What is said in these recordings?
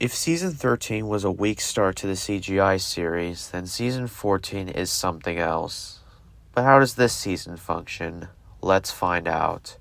If Season 13 was a weak start to the CGI series, then Season 14 is something else. But how does this season function? Let's find out.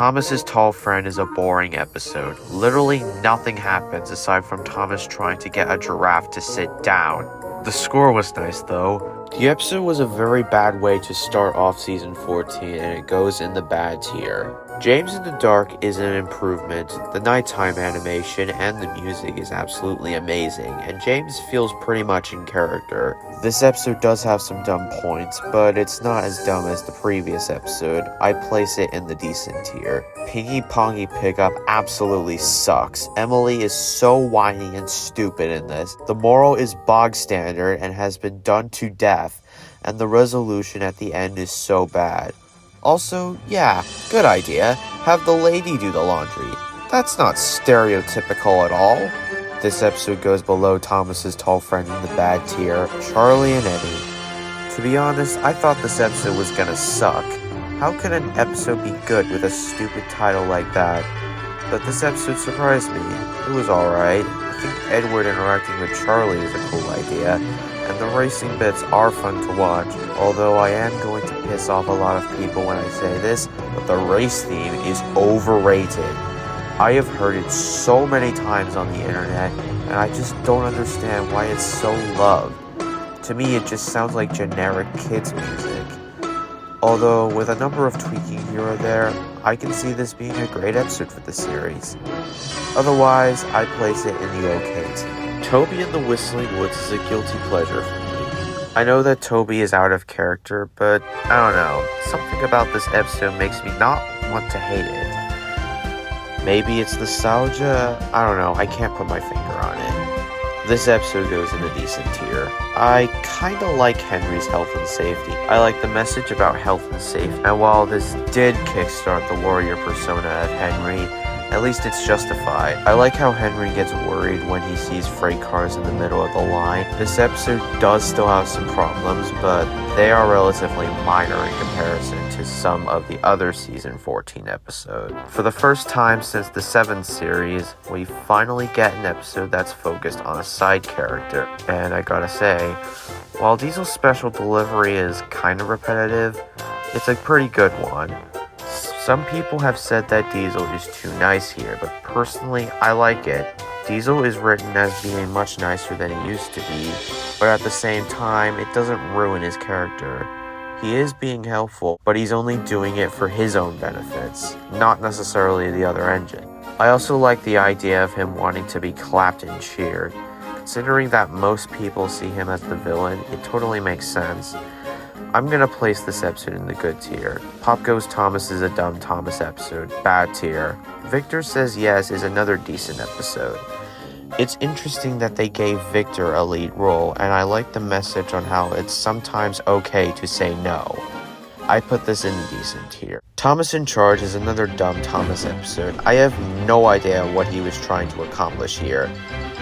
Thomas's tall friend is a boring episode. Literally nothing happens aside from Thomas trying to get a giraffe to sit down. The score was nice though. The episode was a very bad way to start off Season 14 and it goes in the bad tier. James in the Dark is an improvement. The nighttime animation and the music is absolutely amazing, and James feels pretty much in character. This episode does have some dumb points, but it's not as dumb as the previous episode. I place it in the decent tier. Pingy Pongy Pickup absolutely sucks. Emily is so whiny and stupid in this. The moral is bog standard and has been done to death, and the resolution at the end is so bad. Also, yeah, good idea. Have the lady do the laundry. That's not stereotypical at all. This episode goes below Thomas's tall friend in the bad tier, Charlie and Eddie. To be honest, I thought this episode was gonna suck. How could an episode be good with a stupid title like that? But this episode surprised me. It was alright. I think Edward interacting with Charlie is a cool idea, and the racing bits are fun to watch, although I am going to piss off a lot of people when I say this, but the race theme is overrated. I have heard it so many times on the internet, and I just don't understand why it's so loved. To me, it just sounds like generic kids' music. Although, with a number of tweaking here or there, I can see this being a great episode for the series. Otherwise, I place it in the okay tier. Toby in the Whistling Woods is a guilty pleasure for me. I know that Toby is out of character, but I don't know. Something about this episode makes me not want to hate it. Maybe it's nostalgia? I don't know, I can't put my finger on it. This episode goes in a decent tier. I kinda like Henry's health and safety. I like the message about health and safety. And while this did kickstart the warrior persona of Henry, at least it's justified. I like how Henry gets worried when he sees freight cars in the middle of the line. This episode does still have some problems, but they are relatively minor in comparison to some of the other Season 14 episodes. For the first time since the 7th series, we finally get an episode that's focused on a side character. And I gotta say, while Diesel's special delivery is kind of repetitive, it's a pretty good one. Some people have said that Diesel is too nice here, but personally, I like it. Diesel is written as being much nicer than he used to be, but at the same time, it doesn't ruin his character. He is being helpful, but he's only doing it for his own benefits, not necessarily the other engine. I also like the idea of him wanting to be clapped and cheered. Considering that most people see him as the villain, it totally makes sense. I'm gonna place this episode in the good tier. Pop Goes Thomas is a dumb Thomas episode, bad tier. Victor Says Yes is another decent episode. It's interesting that they gave Victor a lead role, and I like the message on how it's sometimes okay to say no. I put this in the decent tier. Thomas in Charge is another dumb Thomas episode. I have no idea what he was trying to accomplish here.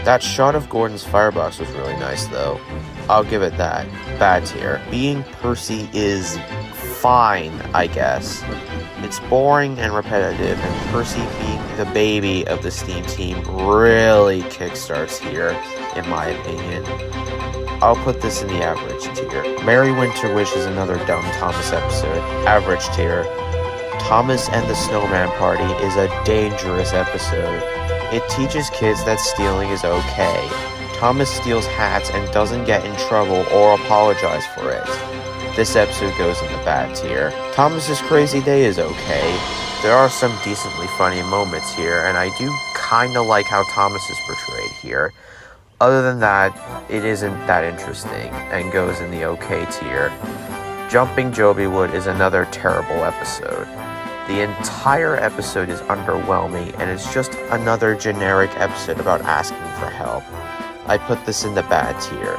That shot of Gordon's firebox was really nice though. I'll give it that. Bad tier. Being Percy is fine, I guess. It's boring and repetitive, and Percy being the baby of the Steam team really kickstarts here, in my opinion. I'll put this in the average tier. Merry Winter Wish is another dumb Thomas episode. Average tier. Thomas and the Snowman Party is a dangerous episode. It teaches kids that stealing is okay. Thomas steals hats and doesn't get in trouble or apologize for it. This episode goes in the bad tier. Thomas's Crazy Day is okay. There are some decently funny moments here, and I do kinda like how Thomas is portrayed here. Other than that, it isn't that interesting, and goes in the okay tier. Jumping Jobywood is another terrible episode. The entire episode is underwhelming, and it's just another generic episode about asking for help. I put this in the bad tier.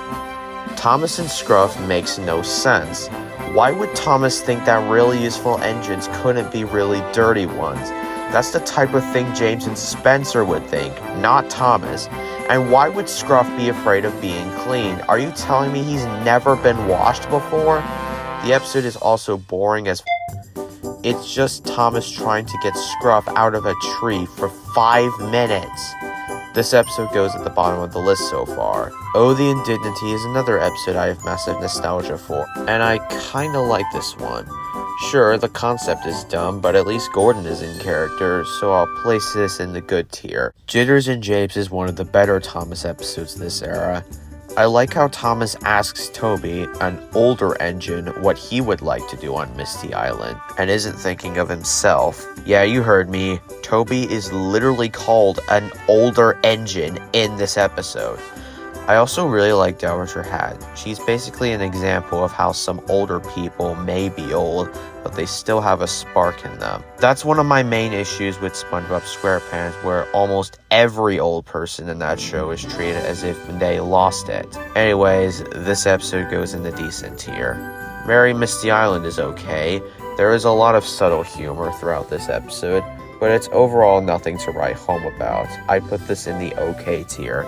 Thomas and Scruff makes no sense. Why would Thomas think that really useful engines couldn't be really dirty ones? That's the type of thing James and Spencer would think, not Thomas. And why would Scruff be afraid of being clean? Are you telling me he's never been washed before? The episode is also boring as it's just Thomas trying to get Scruff out of a tree for 5 minutes. This episode goes at the bottom of the list so far. Oh, the Indignity is another episode I have massive nostalgia for, and I kinda like this one. Sure, the concept is dumb, but at least Gordon is in character, so I'll place this in the good tier. Jitters and Japes is one of the better Thomas episodes this era. I like how Thomas asks Toby, an older engine, what he would like to do on Misty Island, and isn't thinking of himself. Yeah, you heard me. Toby is literally called an older engine in this episode. I also really like Dowager Hat. She's basically an example of how some older people may be old, but they still have a spark in them. That's one of my main issues with SpongeBob SquarePants, where almost every old person in that show is treated as if they lost it. Anyways, this episode goes in the decent tier. Merry Misty Island is okay. There is a lot of subtle humor throughout this episode, but it's overall nothing to write home about. I put this in the okay tier.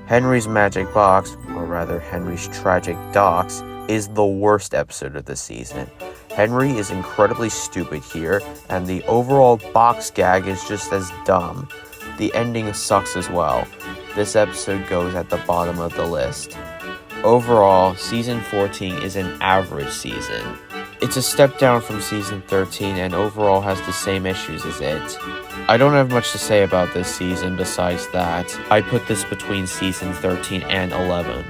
Henry's Magic Box, or rather Henry's Tragic Docks, is the worst episode of the season. Henry is incredibly stupid here, and the overall box gag is just as dumb. The ending sucks as well. This episode goes at the bottom of the list. Overall, Season 14 is an average season. It's a step down from Season 13 and overall has the same issues as it. I don't have much to say about this season besides that I put this between Season 13 and 11.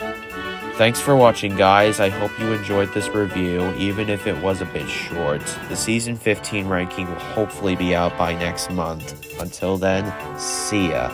Thanks for watching, guys. I hope you enjoyed this review, even if it was a bit short. The Season 15 ranking will hopefully be out by next month. Until then, see ya.